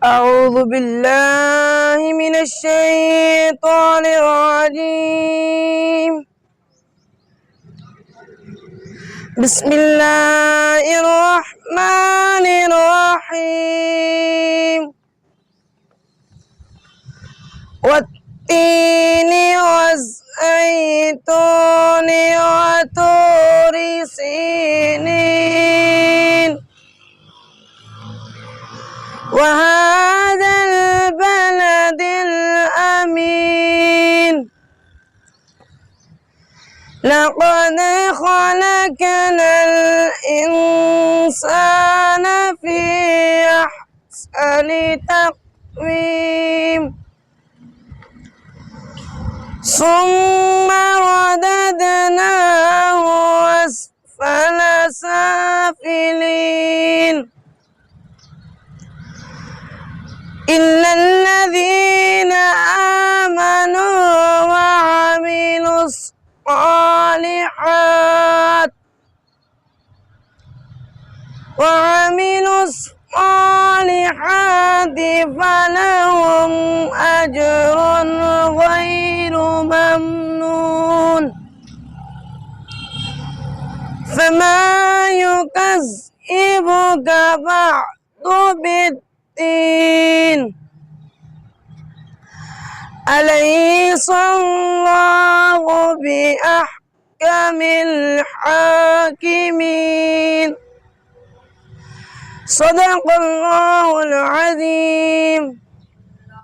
أعوذ بالله من الشيطان الرجيم. بسم الله الرحمن الرحيم. والتين والزيتون وطور سينين وهذا البلد الأمين. لقد خلقنا الإنسان في أحسن تقويم ثم رددناه أسفل سافلين إلا الذين آمنوا وعملوا الصالحات فلهم أجر غير ممنون. فما يكذبك بعد بالدين؟ أليس الله بأحكم الحاكمين؟ صدق الله العظيم.